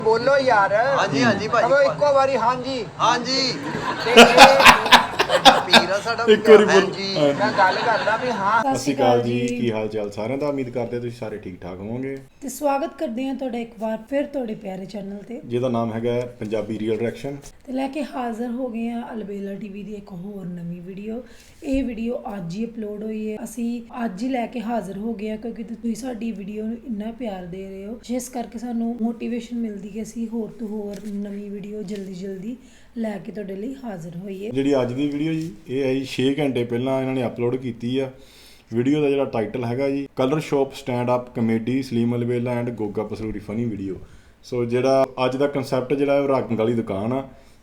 बोलो यार। हाँ जी हाँ जी भाई। अब इको बारी हाँ जी हाँ जी ਪੀਰ ਆ ਸਾਡਾ ਇੱਕ ਵਾਰੀ ਬੋਲ। ਜੀ। मैं गल करदा भी हाँ। ਸਤਿ ਸ਼੍ਰੀ ਅਕਾਲ ਜੀ, ਕੀ ਹਾਲ ਚਾਲ ਸਾਰਿਆਂ ਦਾ। ਉਮੀਦ ਕਰਦੇ ਤੁਸੀਂ ਸਾਰੇ ਠੀਕ ਠਾਕ ਹੋਵੋਗੇ ਤੇ ਸਵਾਗਤ ਕਰਦੇ ਹਾਂ ਤੁਹਾਡਾ ਇੱਕ ਵਾਰ ਫਿਰ ਤੁਹਾਡੇ ਪਿਆਰੇ ਚੈਨਲ ਤੇ, ਜਿਹਦਾ ਨਾਮ ਹੈਗਾ ਪੰਜਾਬੀ ਰੀਅਲ ਰਿਐਕਸ਼ਨ। ਤੇ ਲੈ ਕੇ ਹਾਜ਼ਰ ਹੋ ਗਏ ਹਾਂ ਅਲਬੇਲਾ ਟੀਵੀ ਦੀ ਇੱਕ ਹੋਰ ਨਵੀਂ ਵੀਡੀਓ। ਇਹ ਵੀਡੀਓ ਅੱਜ ਹੀ ਅਪਲੋਡ ਹੋਈ ਹੈ। ਅਸੀਂ ਅੱਜ ਹੀ ਲੈ ਕੇ ਹਾਜ਼ਰ ਹੋ ਗਏ ਹਾਂ ਕਿਉਂਕਿ ਤੁਸੀਂ ਸਾਡੀ ਵੀਡੀਓ ਨੂੰ ਇੰਨਾ ਪਿਆਰ ਦੇ ਰਹੇ ਹੋ, ਜਿਸ ਕਰਕੇ ਸਾਨੂੰ ਮੋਟੀਵੇਸ਼ਨ ਮਿਲਦੀ ਕਿ ਅਸੀਂ ਹੋਰ ਤੋਂ ਹੋਰ ਨਵੀਂ ਵੀਡੀਓ ਜਲਦੀ ਲੈ ਕੇ ਤੁਹਾਡੇ ਲਈ ਹਾਜ਼ਰ ਹੋਈਏ। ਜਿਹੜੀ ਅੱਜ ਦੀ ਵੀਡੀਓ ਜੀ, ਇਹ ਹੈ ਜੀ 6 ਘੰਟੇ ਪਹਿਲਾਂ ਇਹਨਾਂ ਨੇ ਅਪਲੋਡ ਕੀਤੀ ਆ। ਵੀਡੀਓ ਦਾ ਜਿਹੜਾ ਟਾਈਟਲ ਹੈਗਾ ਜੀ, colour shop stand up comedy Saleem Albela and Goga Pasroori funny video. So ਜਿਹੜਾ ਅੱਜ ਦਾ ਕਨਸੈਪਟ ਜਿਹੜਾ ਉਹ ਰੰਗ ਵਾਲੀ ਦੁਕਾਨ ਆ।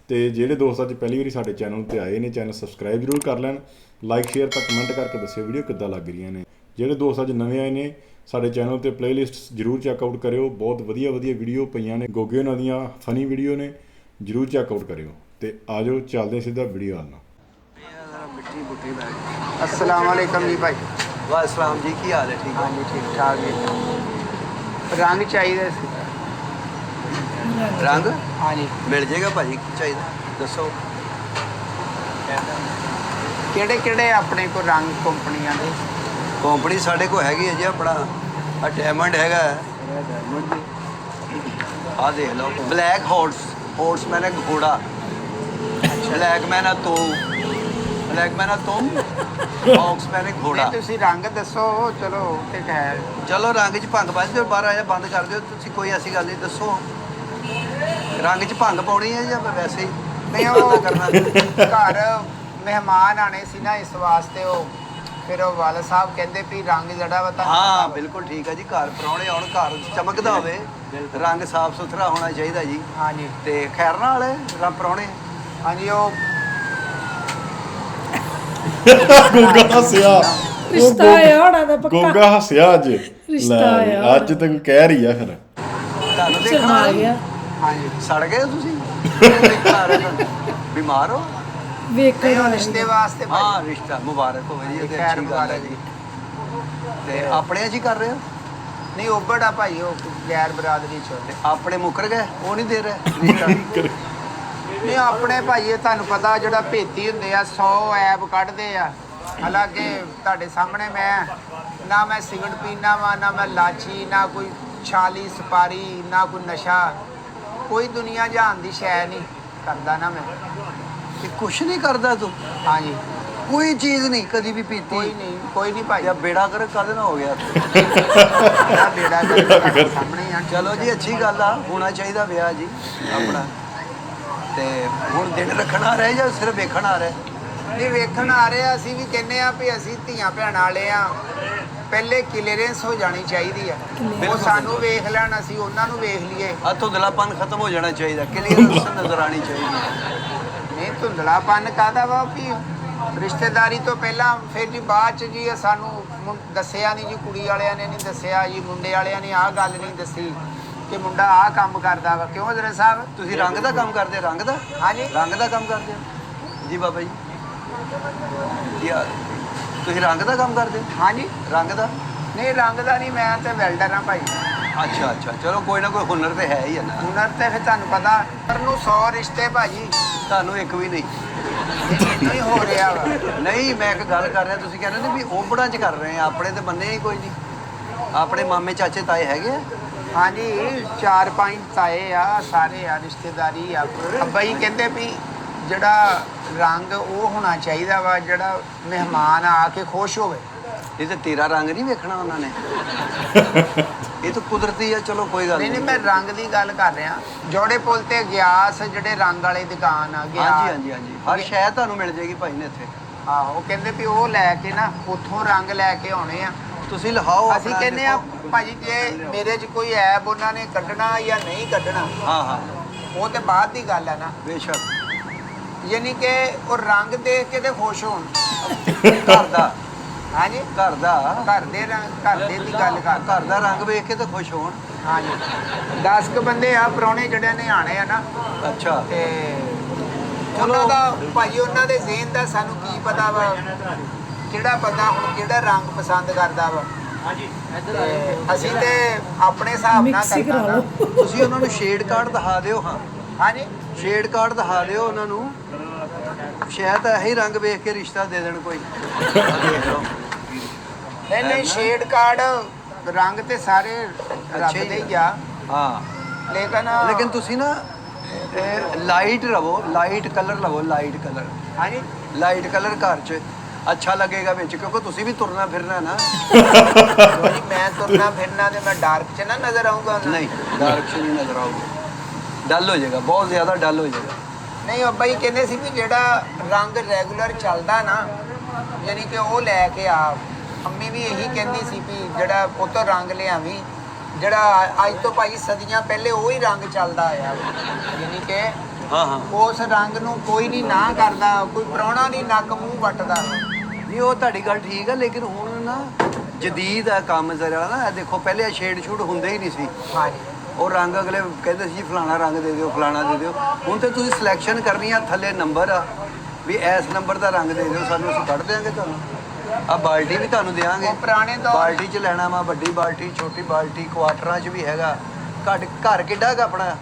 ਤੇ ਜਿਹੜੇ ਦੋਸਤ ਅੱਜ ਪਹਿਲੀ ਵਾਰੀ ਸਾਡੇ ਚੈਨਲ ਤੇ ਆਏ ਨੇ, ਚੈਨਲ ਸਬਸਕ੍ਰਾਈਬ ਜ਼ਰੂਰ ਕਰ ਲੈਣ, ਲਾਈਕ ਸ਼ੇਅਰ ਤਾਂ ਕਮੈਂਟ ਕਰਕੇ ਦੱਸਿਓ ਵੀਡੀਓ ਕਿੱਦਾਂ ਲੱਗ ਰਹੀਆਂ ਨੇ। ਜਿਹੜੇ ਦੋਸਤ ਅੱਜ ਨਵੇਂ ਆਏ ਨੇ, ਸਾਡੇ ਚੈਨਲ ਤੇ ਪਲੇਲਿਸਟ ਜ਼ਰੂਰ ਚੈੱਕਆਊਟ ਕਰਿਓ। ਬਹੁਤ ਵਧੀਆ ਵੀਡੀਓ ਪਈਆਂ ਨੇ, ਗੋਗੇ ਉਹਨਾਂ ਦੀਆਂ ਫਨੀ ਵੀਡੀਓ ਨੇ, ਜ਼ਰੂਰ ਚੈੱਕਆਊਟ ਕਰਿਓ। ਤੇ ਆਜੋ ਚੱਲਦੇ ਸਿੱਧਾ ਵੀਡੀਓ ਵੱਲ। ਮਿੱਠੀ ਬੁੱਟੀ ਬੈਗ। अस्सलाम वालेकुम जी भाई। ਵਾਸਲਾਮ ਜੀ, ਕੀ ਹਾਲ ਹੈ? ਠੀਕ हाँ ਹੈ जी ठीक ठाक जी। रंग चाहिए सी। ਰੰਗ हाँ जी। ਮਿਲ ਜਾਏਗਾ ਭਾਜੀ, ਕੀ ਚਾਹੀਦਾ ਦੱਸੋ। ਕਿਹੜੇ ਕਿਹੜੇ ਆਪਣੇ ਕੋ ਰੰਗ ਕੰਪਨੀਆਂ ਦੇ? ਕੰਪਨੀ ਸਾਡੇ ਕੋਲ ਹੈਗੀ ਹੈ ਜੀ, ਆਪਣਾ ਆ ਡਾਇਮੰਡ ਹੈਗਾ, ਆ ਦੇਖ ਲਓ। ਬਲੈਕ ਹੌਰਸਮੈਨ ਹੈ ਘੋੜਾ, ਬਲੈਕਮੈਨ ਆ ਤੋ, ਬਲੈਕਮੈਨ ਆ ਤੁਮ, ਹੌਰਸਮੈਨ ਹੈ ਘੋੜਾ। ਨਹੀਂ ਤੁਸੀਂ ਰੰਗ ਦੱਸੋ, ਚਲੋ ਤੇ ਖੈਰ। ਚਲੋ ਰੰਗ 'ਚ ਭੰਗ ਪਾ ਦਿਓ, ਬਾਹਰ ਆਇਆ ਬੰਦ ਕਰ ਦਿਓ ਤੁਸੀਂ, ਕੋਈ ਐਸੀ ਗੱਲ ਨਹੀਂ। ਦੱਸੋ ਰੰਗ 'ਚ ਭੰਗ ਪਾਉਣੀ ਹੈ ਜਾਂ ਵੈਸੇ ਹੀ ਨਹੀਂ ਉਹ ਘਰ ਮਹਿਮਾਨ ਆਣੇ ਸੀ ਨਾ, ਇਸ ਵਾਸਤੇ ਉਹ ਫਿਰ ਉਹ ਵਾਲਾ ਸਾਹਿਬ ਕਹਿੰਦੇ ਵੀ ਰੰਗ ਜਿਹੜਾ ਵਾ ਤਾਂ ਹਾਂ ਬਿਲਕੁਲ ਠੀਕ ਹੈ ਜੀ। ਘਰ ਪ੍ਰਾਹੁਣੇ ਆਉਣ, ਘਰ ਚਮਕਦਾ ਹੋਵੇ, ਰੰਗ ਸਾਫ ਸੁਥਰਾ ਹੋਣਾ ਚਾਹੀਦਾ ਜੀ। हाँ जी ਤੇ ਖੈਰ ਨਾਲ ਰੱਬ ਪ੍ਰਾਹੁਣੇ। हाँ जी वो ਗੋਗਾ ਹੱਸਿਆ, ਰਿਸ਼ਤਾ ਆਇਆ ਹੋਣਾ ਦਾ ਪੱਕਾ। ਗੋਗਾ ਹੱਸਿਆ ਅੱਜ। ਰਿਸ਼ਤਾ ਲੈ ਆਇਆ। ਅੱਜ ਤੱਕ ਕਹਿ ਰਹੀ ਆ ਫਿਰ। ਤੁਹਾਨੂੰ ਦੇਖਣਾ ਸ਼ਰਮਾ ਗਿਆ, हाँ जी ਸੜ ਗਏ ਤੁਸੀਂ? ਦੇਖਣ ਆ ਰਹੇ ਤੁਹਾਨੂੰ? ਬਿਮਾਰ ਹੋ? ਵੇਖਣ नहीं वो ਵਾਲੇ रिश्ते वास्ते भाई। ਹਾਂ ਰਿਸ਼ਤਾ ਮੁਬਾਰਕ ਹੋਵੇ ਜੀ, ਇਹ ਤੇ ਖੈਰ ਅੱਛੀ ਗੱਲ ਹੈ ਜੀ। ਤੇ ਆਪਣੇ 'ਚ ਹੀ ਕਰ ਰਹੇ ਹੋ? नहीं वो बड़ा भाई वो गैर बरादरी चो ਤੇ ਆਪਣੇ ਮੁੱਕਰ ਗਏ, ਉਹ ਨਹੀਂ ਦੇ ਰਹੇ ਰਿਸ਼ਤਾ? ਨਹੀਂ ਆਪਣੇ ਭਾਈ ਇਹ ਤੁਹਾਨੂੰ ਪਤਾ ਜਿਹੜਾ ਭੇਤੀ ਹੁੰਦੇ ਆ 100 ਐਬ ਕੱਢਦੇ ਆ। ਹਾਲਾਂਕਿ ਤੁਹਾਡੇ ਸਾਹਮਣੇ ਮੈਂ ਮੈਂ ਸਿਗਰਟ ਪੀਣਾ ਵਾ, ਨਾ ਮੈਂ ਲਾਚੀ, ਨਾ ਕੋਈ ਛਾਲੀ ਸਪਾਰੀ, ਨਾ ਕੋਈ ਨਸ਼ਾ, ਕੋਈ ਦੁਨੀਆ ਜਹਾਨ ਦੀ ਸ਼ੈ ਨਹੀਂ ਕਰਦਾ ਨਾ ਮੈਂ। ਤੇ ਕੁਛ ਨਹੀਂ ਕਰਦਾ ਤੂੰ? हाँ जी ਕੋਈ ਚੀਜ਼ ਨਹੀਂ ਕਦੀ ਵੀ ਪੀਤੀ? कोई नहीं भाई। ਜਾਂ ਬੇੜਾ ਕਰ ਕਦ ਨਾ ਹੋ ਗਿਆ? ਮੇਰਾ ਬੇੜਾ ਤੁਹਾਡੇ ਸਾਹਮਣੇ ਹੀ ਆ। ਚਲੋ ਜੀ ਅੱਛੀ ਗੱਲ ਆ, ਹੋਣਾ ਚਾਹੀਦਾ ਵਿਆਹ ਜੀ ਆਪਣਾ। ਤੇ ਹੁਣ ਦਿਨ ਰੱਖਣ ਆ ਰਹੇ ਜਾਂ ਸਿਰਫ ਵੇਖਣ ਆ ਰਹੇ? ਨਹੀਂ ਵੇਖਣ ਆ ਰਹੇ ਆ। ਅਸੀਂ ਵੀ ਕਹਿੰਦੇ ਆ ਵੀ ਅਸੀਂ ਧੀਆਂ ਭੈਣਾਂ ਵਾਲੇ ਆ, ਪਹਿਲੇ ਕਲੀਅਰੈਂਸ ਹੋ ਜਾਣੀ ਚਾਹੀਦੀ ਆ। ਉਹ ਸਾਨੂੰ ਵੇਖ ਲੈਣ, ਅਸੀਂ ਉਹਨਾਂ ਨੂੰ ਵੇਖ ਲਈਏ। ਆ ਧੁੰਦਲਾਪਨ ਖਤਮ ਹੋ ਜਾਣਾ ਚਾਹੀਦਾ, ਕਲੀਅਰੈਂਸ ਨਜ਼ਰ ਆਣੀ ਚਾਹੀਦੀ। ਨਹੀਂ ਧੁੰਦਲਾਪਨ ਕਾਹਦਾ ਵਾ ਵੀ ਰਿਸ਼ਤੇਦਾਰੀ ਤੋਂ ਪਹਿਲਾਂ ਫਿਰ ਜੀ ਬਾਅਦ ਚ ਜੀ ਸਾਨੂੰ ਦੱਸਿਆ ਨਹੀਂ ਜੀ, ਕੁੜੀ ਵਾਲਿਆਂ ਨੇ ਨਹੀਂ ਦੱਸਿਆ ਜੀ, ਮੁੰਡੇ ਵਾਲਿਆਂ ਨੇ ਆਹ ਗੱਲ ਨਹੀਂ ਦੱਸੀ ਕਿ ਮੁੰਡਾ ਆਹ ਕੰਮ ਕਰਦਾ ਵਾ। ਕਿਉਂ ਜਰਾ ਸਾਹਿਬ? ਤੁਸੀਂ ਰੰਗ ਦਾ ਕੰਮ ਕਰਦੇ? ਰੰਗ ਦਾ? ਹਾਂਜੀ ਰੰਗ ਦਾ ਕੰਮ ਕਰਦੇ ਹੋ ਜੀ ਬਾਬਾ ਜੀ? ਜੀ ਤੁਸੀਂ ਰੰਗ ਦਾ ਕੰਮ ਕਰਦੇ ਹੋ? ਹਾਂਜੀ ਰੰਗ ਦਾ? ਨਹੀਂ ਰੰਗ ਦਾ ਨਹੀਂ, ਮੈਂ ਤੇ ਵੈਲਡਰ ਆ ਭਾਈ। ਅੱਛਾ ਚਲੋ ਕੋਈ ਨਾ ਕੋਈ ਹੁਨਰ ਤੇ ਹੈ ਹੀ ਹੈ ਨਾ। ਹੁਨਰ ਤੇ ਫਿਰ ਤੁਹਾਨੂੰ ਪਤਾ ਪਰ ਨੂੰ 100 ਰਿਸ਼ਤੇ ਭਾਜੀ, ਤੁਹਾਨੂੰ ਇੱਕ ਵੀ ਨਹੀਂ? ਇਹਨੂੰ ਹੀ ਹੋ ਰਿਹਾ ਵਾ। ਨਹੀਂ ਮੈਂ ਇੱਕ ਗੱਲ ਕਰ ਰਿਹਾ, ਤੁਸੀਂ ਕਹਿੰਦੇ ਨੇ ਵੀ ਓਬੜਾਂ 'ਚ ਕਰ ਰਹੇ ਆ, ਆਪਣੇ ਤੇ ਬੰਨੇ ਹੀ ਕੋਈ ਨਹੀਂ। ਆਪਣੇ ਮਾਮੇ ਚਾਚੇ ਤਾਏ ਹੈਗੇ ਆ? ਹਾਂਜੀ 4-5 ਤਾਏ ਆ, ਸਾਰੇ ਆ ਰਿਸ਼ਤੇਦਾਰੀ ਆ। ਅੱਬਾ ਜੀ ਕਹਿੰਦੇ ਵੀ ਜਿਹੜਾ ਰੰਗ ਉਹ ਹੋਣਾ ਚਾਹੀਦਾ ਵਾ ਜਿਹੜਾ ਮਹਿਮਾਨ ਆ ਕੇ ਖੁਸ਼ ਹੋਵੇ। ਇਹ ਤੇ ਤੇਰਾ ਰੰਗ ਨਹੀਂ ਵੇਖਣਾ ਉਹਨਾਂ ਨੇ, ਇਹ ਤਾਂ ਕੁਦਰਤੀ ਆ। ਚਲੋ ਕੋਈ ਗੱਲ ਨਹੀਂ ਮੈਂ ਰੰਗ ਦੀ ਗੱਲ ਕਰ ਰਿਹਾ। ਜੋੜੇ ਪੁੱਲ ਤੇ ਗਿਆਸ ਜਿਹੜੇ ਰੰਗ ਵਾਲੀ ਦੁਕਾਨ ਆ ਗਿਆ। ਹਾਂਜੀ ਹਰ ਸ਼ੈ ਤੁਹਾਨੂੰ ਮਿਲ ਜਾਏਗੀ ਭਾਈ ਨੇ ਇੱਥੇ। ਆਹੋ ਉਹ ਕਹਿੰਦੇ ਵੀ ਉਹ ਲੈ ਕੇ ਨਾ ਉੱਥੋਂ ਰੰਗ ਲੈ ਕੇ ਆਉਣੇ ਆ। ਤੁਸੀਂ ਲਿਖਾਓ। ਅਸੀਂ ਕਹਿੰਦੇ ਆ ਭਾਜੀ ਜੇ ਮੇਰੇ 'ਚ ਕੋਈ ਐਬ ਉਹਨਾਂ ਨੇ ਕੱਢਣਾ ਜਾਂ ਨਹੀਂ ਕੱਢਣਾ, ਹਾਂ ਉਹ ਤੇ ਬਾਅਦ ਦੀ ਗੱਲ ਆ ਨਾ। ਬੇਸ਼ੱਕ। ਯਾਨੀ ਕਿ ਉਹ ਰੰਗ ਦੇਖ ਕੇ ਤੇ ਖੁਸ਼ ਹੋਣ। ਘਰ ਦਾ? ਹਾਂਜੀ ਘਰ ਦਾ? ਘਰ ਦੇ ਦੀ ਗੱਲ ਕਰ। ਘਰ ਦਾ ਰੰਗ ਵੇਖ ਕੇ ਤਾਂ ਖੁਸ਼ ਹੋਣ। ਹਾਂਜੀ 10 ਕੁ ਬੰਦੇ ਆ ਪ੍ਰਾਹੁਣੇ ਜਿਹੜੇ ਨੇ ਆਣੇ ਆ ਨਾ, ਅੱਛਾ ਤੇ ਉਹਨਾਂ ਦਾ ਭਾਜੀ ਉਹਨਾਂ ਦੇ ਜ਼ਿਹਨ ਦਾ ਸਾਨੂੰ ਕੀ ਪਤਾ ਵਾ ਕਿਹੜਾ ਬੰਦਾ ਹੁਣ ਕਿਹੜਾ ਰੰਗ ਪਸੰਦ ਕਰਦਾ ਵਾ। ਤੇ ਅਸੀਂ ਤੇ ਆਪਣੇ ਹਿਸਾਬ ਨਾਲ ਮਿਕਸੀ ਕਰਾ ਕਰਨਾ ਲਓ। ਤੁਸੀਂ ਉਹਨਾਂ ਨੂੰ ਸ਼ੇਡ ਕਾਰਡ ਦਿਖਾ ਦਿਓ। ਹਾਂ, ਹਾਂਜੀ ਸ਼ੇਡ ਕਾਰਡ ਦਿਖਾ ਦਿਓ ਉਹਨਾਂ ਨੂੰ, ਸ਼ਾਇਦ ਇਹੀ ਰੰਗ ਵੇਖ ਕੇ ਰਿਸ਼ਤਾ ਦੇ ਦੇਣ ਕੋਈ। ਆਹ ਦੇਖ ਲਓ। ਨਹੀਂ ਸ਼ੇਡ ਕਾਰਡ ਰੰਗ ਤੇ ਸਾਰੇ ਰੱਬ ਅੱਛੇ ਦੇ ਹੀ ਹੀ ਆ, ਹਾਂ, ਲੇਕਿਨ ਤੁਸੀਂ ਨਾ ਲਾਈਟ ਲਵੋ, ਲਾਈਟ ਕਲਰ ਲਵੋ, ਲਾਈਟ ਕਲਰ। ਹਾਂਜੀ ਲਾਈਟ ਕਲਰ ਘਰ 'ਚ ਅੱਛਾ ਲੱਗੇਗਾ ਵਿੱਚ, ਕਿਉਂਕਿ ਤੁਸੀਂ ਵੀ ਤੁਰਨਾ ਫਿਰਨਾ ਨਾ। ਜੀ ਮੈਂ ਤੁਰਨਾ ਫਿਰਨਾ ਤੇ ਮੈਂ ਡਾਰਕ 'ਚ ਨਾ ਨਜ਼ਰ ਆਊਂਗਾ। ਨਹੀਂ, ਡਾਰਕ 'ਚ ਨਹੀਂ ਨਜ਼ਰ ਆਊਗਾ, ਡਲ ਹੋ ਜਾਏਗਾ, ਬਹੁਤ ਜ਼ਿਆਦਾ ਡਲ ਹੋ ਜਾਏਗਾ। ਨਹੀਂ ਉਹ ਬਾਈ ਕਹਿੰਦੇ ਸੀ ਵੀ ਜਿਹੜਾ ਰੰਗ ਰੈਗੂਲਰ ਚੱਲਦਾ ਨਾ, ਯਾਨੀ ਕਿ ਉਹ ਲੈ ਕੇ ਆ। ਮੰਮੀ ਵੀ ਇਹੀ ਕਹਿੰਦੀ ਸੀ ਵੀ ਜਿਹੜਾ ਉਹ ਤੋਂ ਰੰਗ ਲਿਆਵੀਂ ਜਿਹੜਾ ਅੱਜ ਤੋਂ ਭਾਈ ਸਦੀਆਂ ਪਹਿਲੇ ਉਹ ਹੀ ਰੰਗ ਚੱਲਦਾ ਆਇਆ, ਯਾਨੀ ਕਿ ਹਾਂ ਹਾਂ, ਉਸ ਰੰਗ ਨੂੰ ਕੋਈ ਨਹੀਂ ਨਾ ਕਰਦਾ, ਕੋਈ ਪ੍ਰਾਹੁਣਾ ਨਹੀਂ ਨੱਕ ਮੂੰਹ ਵੱਟਦਾ। ਨਹੀਂ ਉਹ ਤੁਹਾਡੀ ਗੱਲ ਠੀਕ ਆ, ਲੇਕਿਨ ਹੁਣ ਨਾ ਜਦੀਦ ਆ ਕੰਮ ਜ਼ਰਾ ਨਾ। ਇਹ ਦੇਖੋ ਪਹਿਲੇ ਸ਼ੇਡ ਸ਼ੂਡ ਹੁੰਦੇ ਹੀ ਨਹੀਂ ਸੀ, ਹਾਂਜੀ ਉਹ ਰੰਗ ਅਗਲੇ ਕਹਿੰਦੇ ਸੀ ਜੀ ਫਲਾਣਾ ਰੰਗ ਦੇ ਦਿਓ, ਫਲਾਣਾ ਦੇ ਦਿਓ। ਹੁਣ ਤੇ ਤੁਸੀਂ ਸਿਲੈਕਸ਼ਨ ਕਰਨੀ ਆ, ਥੱਲੇ ਨੰਬਰ ਆ ਵੀ ਇਸ ਨੰਬਰ ਦਾ ਰੰਗ ਦੇ ਦਿਓ ਸਾਨੂੰ, ਅਸੀਂ ਕੱਢ ਦਿਆਂਗੇ ਤੁਹਾਨੂੰ। ਆ ਬਾਲਟੀ ਵੀ ਤੁਹਾਨੂੰ ਦਿਆਂਗੇ, ਉਹ ਪੁਰਾਣੇ ਦੌਰ ਬਾਲਟੀ 'ਚ ਲੈਣਾ ਵਾ, ਵੱਡੀ ਬਾਲਟੀ, ਛੋਟੀ ਬਾਲਟੀ, ਕੁਆਟਰਾਂ 'ਚ ਵੀ ਹੈਗਾ। ਘਰ ਕਿੱਡਾ ਕੁ ਆਪਣਾ?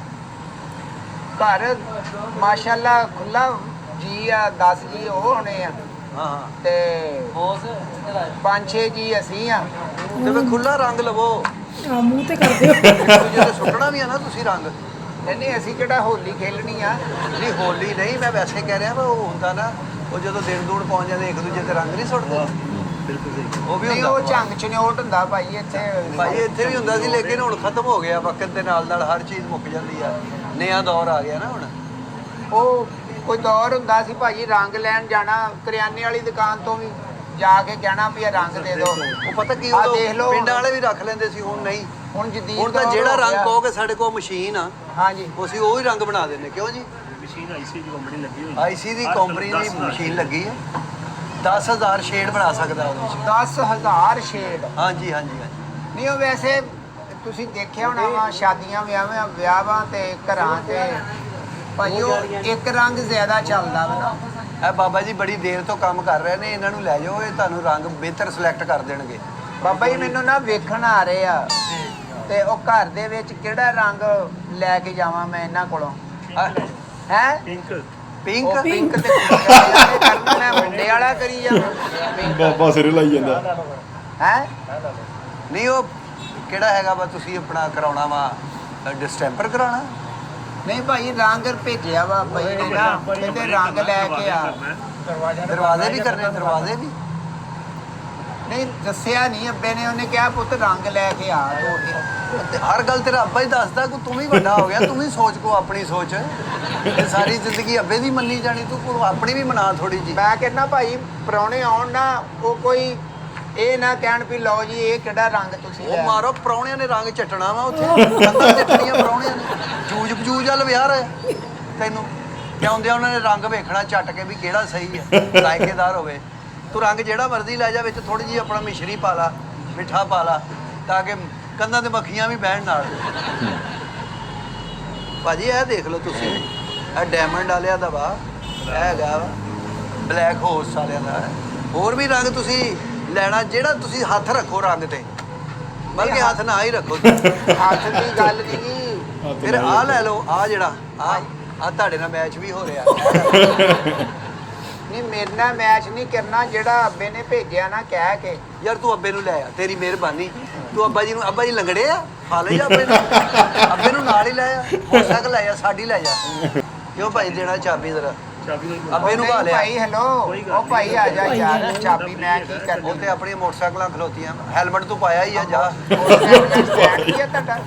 ਘਰ ਮਾਸ਼ਾਅੱਲਾ ਖੁੱਲਾ ਜੀ ਆ, 10 ਜੀ ਉਹ ਹੋਣੇ ਆ ਹਾਂ ਹਾਂ, ਤੇ 5-6 ਜੀ ਅਸੀਂ ਆ। ਤੇ ਫਿਰ ਖੁੱਲਾ ਰੰਗ ਲਵੋ, ਆ ਮੂੰਹ ਤੇ ਕਰ ਦਿਓ। ਦੂਜੇ ਤੇ ਸੁੱਟਣਾ ਵੀ ਆ ਨਾ ਤੁਸੀਂ ਰੰਗ। ਨਹੀਂ ਅਸੀਂ ਜਿਹੜਾ ਹੋਲੀ ਖੇਲਣੀ ਆ। ਨਹੀਂ ਹੋਲੀ ਨਹੀਂ, ਮੈਂ ਵੈਸੇ ਕਹਿ ਰਿਹਾ ਵਾ, ਉਹ ਹੁੰਦਾ ਨਾ, ਉਹ ਜਦੋਂ ਦਿਨ ਦੂੜ ਪਹੁੰਚ ਜਾਂਦੇ ਇੱਕ ਦੂਜੇ ਤੇ ਰੰਗ ਨਹੀਂ ਸੁੱਟਦੇ। ਉਹ ਵੀ ਨਹੀਂ ਹੁੰਦਾ ਉਹ ਵਾ। ਝੰਗ ਚਨਿਓਟ ਹੁੰਦਾ ਭਾਈ ਇੱਥੇ। ਭਾਈ ਇੱਥੇ ਵੀ ਹੁੰਦਾ ਸੀ, ਲੇਕਿਨ ਹੁਣ ਖਤਮ ਹੋ ਗਿਆ। ਵਕਤ ਦੇ ਨਾਲ ਨਾਲ ਹਰ ਚੀਜ਼ ਮੁੱਕ ਜਾਂਦੀ ਆ, ਨਵਾਂ ਦੌਰ ਆ ਗਿਆ ਨਾ ਹੁਣ। ਉਹ ਕੋਈ ਦੌਰ ਹੁੰਦਾ ਸੀ ਭਾਜੀ, ਰੰਗ ਲੈਣ ਜਾਣਾ ਕਰਿਆਨੇ ਵਾਲੀ ਦੁਕਾਨ ਤੋਂ ਵੀ ਜਾ ਕੇ ਕਹਿਣਾ ਵੀ ਇਹ ਰੰਗ ਦੇ ਦਿਓ। ਉਹ ਪਤਾ ਕੀ, ਆਹ ਉਦੋਂ ਦੇਖ ਲਓ ਪਿੰਡਾਂ ਵਾਲੇ ਵੀ ਰੱਖ ਲੈਂਦੇ ਸੀ, ਹੁਣ ਨਹੀਂ। ਹੁਣ ਜਦੀਦ ਹੁਣ ਤਾਂ ਦੌਰ ਜਿਹੜਾ ਹੋ ਰੰਗ ਗਿਆ। ਕਹੋਗੇ ਸਾਡੇ ਕੋਲ ਮਸ਼ੀਨ ਆ, ਹਾਂਜੀ ਅਸੀਂ ਉਹ ਹੀ ਰੰਗ ਬਣਾ ਦਿੰਦੇ। ਕਿਉਂ ਜੀ? ਮਸ਼ੀਨ ਆਈਸੀ ਦੀ ਕੰਪਨੀ ਲੱਗੀ ਹੋਈ ਆਈਸੀ ਦੀ ਕੰਪਨੀ ਦੀ ਮਸ਼ੀਨ ਲੱਗੀ ਹੈ, 10,000 ਸ਼ੇਡ ਬਣਾ ਸਕਦਾ ਉਹਦੇ 'ਚ। 10,000 ਸ਼ੇਡ। ਹਾਂਜੀ ਹਾਂਜੀ ਹਾਂਜੀ। ਨਹੀਂ ਉਹ ਵੈਸੇ ਤੁਸੀਂ ਦੇਖਿਆ ਹੋਣਾ ਵਾ ਸ਼ਾਦੀਆਂ ਵਿਆਹਾਂ ਤੇ ਘਰਾਂ ਤੇ ਭਾਜੀ ਉਹ ਇੱਕ ਰੰਗ ਜ਼ਿਆਦਾ ਚੱਲਦਾ ਵਾ ਨਾ। ਇਹ ਬਾਬਾ ਜੀ ਬੜੀ ਦੇਰ ਤੋਂ ਕੰਮ ਕਰ ਰਹੇ ਨੇ, ਇਹਨਾਂ ਨੂੰ ਲੈ ਜਾਓ, ਇਹ ਤੁਹਾਨੂੰ ਰੰਗ ਬਿਹਤਰ ਸਿਲੈਕਟ ਕਰ ਦੇਣਗੇ। ਬਾਬਾ ਜੀ ਮੈਨੂੰ ਨਾ ਵੇਖਣ ਆ ਰਹੇ ਆ ਤੇ ਉਹ ਘਰ ਦੇ ਵਿੱਚ ਕਿਹੜਾ ਰੰਗ ਲੈ ਕੇ ਜਾਵਾਂ ਮੈਂ ਇਹਨਾਂ ਕੋਲੋਂ ਹੈ? ਪਿੰਕ ਪਿੰਕ ਉਹ ਪਿੰਕ ਤੇ ਕਰਨਾ ਮੈਂ ਮੁੰਡੇ ਵਾਲਾ ਕਰੀ ਜਾਵਾਂ ਬਾਬਾ ਸਿਰੇ ਲਾਈ ਜਾਂਦਾ। ਹੈ? ਨਹੀਂ ਉਹ ਕਿਹੜਾ ਹੈਗਾ ਵਾ, ਤੁਸੀਂ ਆਪਣਾ ਕਰਾਉਣਾ ਵਾ ਡਿਸਟੈਂਪਰ ਕਰਾਉਣਾ? ਨਹੀਂ ਭਾਈ ਰੰਗ ਭੇਜਿਆ ਵਾ ਭਾਈ ਨੇ ਨਾ, ਕਹਿੰਦੇ ਰੰਗ ਲੈ ਕੇ ਆ। ਦਰਵਾਜ਼ੇ ਵੀ ਕਰਨੇ, ਦਰਵਾਜ਼ੇ ਵੀ। ਨਹੀਂ ਦੱਸਿਆ ਨਹੀਂ ਅੱਬੇ ਨੇ, ਉਹਨੇ ਕਿਹਾ ਪੁੱਤ ਰੰਗ ਲੈ ਕੇ ਆ ਤੂੰ। ਤੇ ਹਰ ਗੱਲ ਤੇਰਾ ਅੱਬਾ ਹੀ ਦੱਸਦਾ ਕਿ ਤੂੰ ਵੀ ਵੱਡਾ ਹੋ ਗਿਆ, ਤੂੰ ਵੀ ਸੋਚ ਕੋ ਆਪਣੀ ਸੋਚ। ਇਹ ਸਾਰੀ ਜ਼ਿੰਦਗੀ ਅੱਬੇ ਦੀ ਮੰਨੀ ਜਾਣੀ, ਤੂੰ ਕੋਲ ਆਪਣੀ ਵੀ ਮਨਾ ਥੋੜੀ ਜੀ। ਮੈਂ ਕਹਿੰਦਾ ਭਾਈ ਪ੍ਰਾਹੁਣੇ ਆਉਣ ਨਾ, ਉਹ ਕੋਈ ਇਹ ਨਾ ਕਹਿਣ ਵੀ ਲਓ ਜੀ ਇਹ ਕਿਹੜਾ ਰੰਗ ਤੁਸੀਂ ਉਹ ਲੈ ਮਾਰੋ, ਪ੍ਰਾਹੁਣਿਆਂ ਨੇ ਰੰਗ ਚੱਟਣਾ ਵਾ ਉੱਥੇ, ਕੰਧਾਂ ਚੱਟਣੀਆਂ ਪ੍ਰਾਹੁਣਿਆਂ ਨੇ। ਜੂਜ ਬਜੂਜ ਵੱਲ ਵਿਆਹ ਹੈ ਤੈਨੂੰ ਕਿ ਆਉਂਦਿਆਂ ਉਹਨਾਂ ਨੇ ਰੰਗ ਵੇਖਣਾ ਚੱਟ ਕੇ ਵੀ ਕਿਹੜਾ ਸਹੀ ਹੈ, ਲਾਇਕੇਦਾਰ ਹੋਵੇ। ਤੂੰ ਰੰਗ ਜਿਹੜਾ ਮਰਜ਼ੀ ਲੈ ਜਾ, ਵਿੱਚ ਥੋੜੀ ਜਿਹੀ ਆਪਣਾ ਮਿਸ਼ਰੀ ਪਾ ਲਾ, ਮਿੱਠਾ ਪਾ ਲਾ, ਤਾਂ ਕਿ ਕੰਧਾਂ ਤੇ ਮੱਖੀਆਂ ਵੀ ਬਹਿਣ ਨਾਲ। ਭਾਜੀ ਇਹ ਦੇਖ ਲਓ ਤੁਸੀਂ, ਇਹ ਡਾਇਮੰਡ ਵਾਲਿਆਂ ਦਾ ਵਾ, ਇਹ ਹੈਗਾ ਵਾ ਬਲੈਕ ਹੋਰਸ ਵਾਲਿਆਂ ਦਾ। ਹੋਰ ਵੀ ਰੰਗ ਤੁਸੀਂ ਲੈਣਾ, ਜਿਹੜਾ ਤੁਸੀਂ ਹੱਥ ਰੱਖੋ ਰੰਗ ਤੇ, ਬਲਕਿ ਹੱਥ ਨਾ ਹੀ ਰੱਖੋ। ਹੱਥ ਦੀ ਗੱਲ ਨਹੀਂ। ਫਿਰ ਆਹ ਲੈ ਲਓ, ਆਹ ਜਿਹੜਾ ਆਹ ਤੁਹਾਡੇ ਨਾਲ ਮੈਚ ਵੀ ਹੋ ਰਿਹਾ। ਨਹੀਂ ਮੇਰੇ ਨਾਲ ਮੈਚ ਨਹੀਂ ਕਰਨਾ, ਜਿਹੜਾ ਅੱਬੇ ਨੇ ਭੇਜਿਆ ਨਾ ਕਹਿ ਕੇ। ਯਾਰ ਤੂੰ ਅੱਬੇ ਨੂੰ ਲੈ ਆ, ਤੇਰੀ ਮਿਹਰਬਾਨੀ। ਤੂੰ ਅੱਬਾ ਜੀ ਨੂੰ, ਅੱਬਾ ਜੀ ਲੰਗੜੇ ਆ, ਖਾ ਲੈ ਜਾ ਅੱਬੇ ਨੂੰ, ਅੱਬੇ ਨੂੰ ਨਾਲ ਹੀ ਲੈ ਆ, ਮੋਟਰਸਾਈਕਲ ਲੈ ਜਾ, ਸਾਡੀ ਲੈ ਜਾ। ਕਿਉਂ ਭਾਈ ਦੇਣਾ ਚਾਬੀ ਜ਼ਰਾ ਚਾਬੀ ਅੱਬੇ ਨੂੰ ਪਾ ਲਿਆ। ਭਾਈ ਹੈਲੋ, ਉਹ ਭਾਈ ਆ ਜਾ ਯਾਰ, ਚਾਬੀ ਮੈਂ ਕੀ ਕਰਨੀ। ਉਹ ਤੇ ਆਪਣੀਆਂ ਮੋਟਰਸਾਈਕਲਾਂ ਖਲੋਤੀਆਂ, ਹੈਲਮਟ ਤੂੰ ਪਾਇਆ ਹੀ ਆ, ਜਾ। ਸਟੈਂਡ ਕੀ ਆ ਤੁਹਾਡਾ?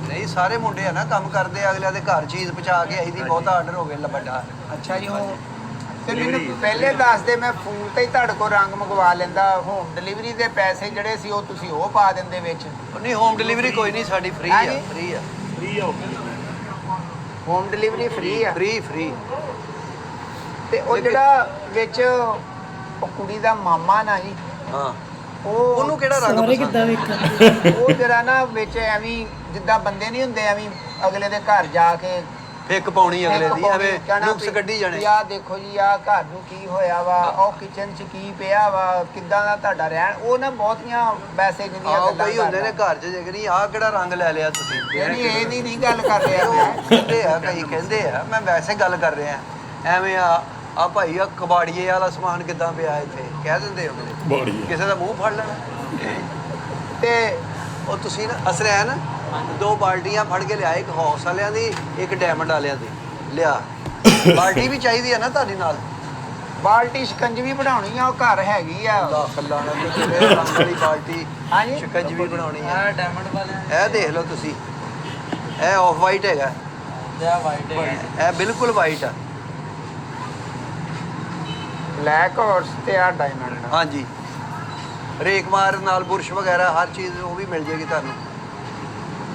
ਨਹੀਂ ਸਾਰੇ ਮੁੰਡੇ ਆ ਨਾ, ਕੰਮ ਕਰਦੇ, ਅਗਲਿਆਂ ਦੇ ਘਰ ਚੀਜ਼ ਪਹੁੰਚਾ ਕੇ, ਅਸੀਂ ਦੀ ਬਹੁਤਾ ਆਰਡਰ ਹੋ ਗਿਆ ਵੱਡਾ। ਅੱਛਾ ਜੀ, ਉਹ ਤੇ ਮੈਨੂੰ ਪਹਿਲੇ ਦੱਸ ਦੇ, ਮੈਂ ਫੋਨ ਤੇ ਹੀ ਤੁਹਾਡੇ ਕੋਲ ਰੰਗ ਮੰਗਵਾ ਲੈਂਦਾ। ਹੋਮ ਡਿਲੀਵਰੀ ਦੇ ਪੈਸੇ ਜਿਹੜੇ ਸੀ ਉਹ ਤੁਸੀਂ ਉਹ ਪਾ ਦਿੰਦੇ ਵਿੱਚ। ਨਹੀਂ ਹੋਮ ਡਿਲੀਵਰੀ ਕੋਈ ਨਹੀਂ, ਸਾਡੀ ਫ੍ਰੀ ਆ, ਹਾਂਜੀ? ਫ੍ਰੀ ਆ, ਫ੍ਰੀ ਆ ਹੋਮ ਡਿਲੀਵਰੀ ਫ੍ਰੀ ਆ। ਫ੍ਰੀ। ਤੇ ਉਹ ਜਿਹੜਾ ਵਿੱਚ ਉਹ ਕੁੜੀ ਦਾ ਮਾਮਾ ਨਾ ਜੀ, ਹਾਂ, ਉਹ ਉਹਨੂੰ ਕਿਹੜਾ ਰੰਗ ਸਾਰੇ ਪਸੰਦ? ਕਿੱਦਾਂ ਵੇਖਣ। ਉਹ ਜਿਹੜਾ ਨਾ ਵਿੱਚ ਐਵੇਂ ਜਿੱਦਾਂ ਬੰਦੇ ਨਹੀਂ ਹੁੰਦੇ, ਐਵੇਂ ਅਗਲੇ ਦੇ ਘਰ ਜਾ ਕੇ ਫਿੱਕ ਪਾਉਣੀ ਅਗਲੇ ਇੱਕ ਦੀ ਪਾਉਣੀ, ਐਵੇਂ ਕਹਿਣਾ ਨੁਕਸ ਵੀ ਕੱਢੀ ਜਾਣੇ ਯਾ ਦੇਖੋ ਜੀ ਆ ਘਰ ਨੂੰ ਕੀ ਹੋਇਆ ਵਾ ਉਹ ਕਿਚਨ 'ਚ ਕੀ ਪਿਆ ਵਾ ਕਿੱਦਾਂ ਦਾ ਤੁਹਾਡਾ ਰਹਿਣ ਉਹ ਨਾ ਬਹੁਤੀਆਂ ਵੈਸੇ ਜਿਹੜੀਆਂ ਆਹੋ ਗੱਲਾਂ ਕਈ ਹੁੰਦੇ ਨੇ ਕਰਦਾ। ਘਰ 'ਚ ਜੇ ਨਹੀਂ ਆਹ ਕਿਹੜਾ ਰੰਗ ਲੈ ਲਿਆ ਤੁਸੀਂ ਨਹੀਂ ਇਹਦੀ ਨਹੀਂ ਗੱਲ ਕਰ ਰਿਹਾ ਮੈਂ ਕਹਿੰਦੇ ਆ ਕਈ ਕਹਿੰਦੇ ਆ ਮੈਂ ਵੈਸੇ ਗੱਲ ਕਰ ਰਿਹਾ ਐਵੇਂ ਆ ਭਾਈ ਆ ਕਬਾੜੀਏ ਵਾਲਾ ਸਮਾਨ ਕਿੱਦਾਂ ਪਿਆ ਇੱਥੇ ਕਹਿ ਦਿੰਦੇ ਅਗਲੇ ਬੜੀ ਕਿਸੇ ਦਾ ਮੂੰਹ ਫੜ ਲੈਣਾ ਤੇ ਉਹ ਤੁਸੀਂ ਨਾ ਅਸਰੈਨ 2 ਬਾਲਟੀਆਂ ਫੜ ਕੇ ਲਿਆਏ ਇੱਕ ਹੌਸ ਵਾਲਿਆਂ ਦੀ ਇੱਕ ਡਾਇਮੰਡ ਵਾਲਿਆਂ ਦੀ ਲਿਆ ਬਾਲਟੀ ਵੀ ਚਾਹੀਦੀ ਆ ਨਾ ਤੁਹਾਡੀ ਨਾਲ ਬਾਲਟੀ ਸ਼ਿਕੰਜਵੀ ਬਣਾਉਣੀ ਆ ਉਹ ਘਰ ਹੈਗੀ ਆ ਲੱਖ ਲਾਣਾ ਤੇ ਕਿਹੜੇ ਰੰਗ ਵਾਲੀ ਬਾਲਟੀ ਹਾਂਜੀ। ਸ਼ਿਕੰਜਵੀ ਬਣਾਉਣੀ ਆ ਇਹ ਡਾਇਮੰਡ ਵਾਲਾ ਇਹ ਦੇਖ ਲਓ ਤੁਸੀਂ ਇਹ ਆਫ ਵਾਈਟ ਹੈਗਾ ਇਹ ਵਾਈਟ ਹੈ ਇਹ ਬਿਲਕੁਲ ਵਾਈਟ ਆ ਬਲੈਕ ਹਾਰਸ ਤੇ ਆ ਡਾਇਮੰਡ ਹਾਂਜੀ ਰੇਕਮਾਰ ਨਾਲ ਬੁਰਸ਼ ਵਗੈਰਾ ਹਰ ਚੀਜ਼ ਉਹ ਵੀ ਮਿਲ ਜੇਗੀ ਤੁਹਾਨੂੰ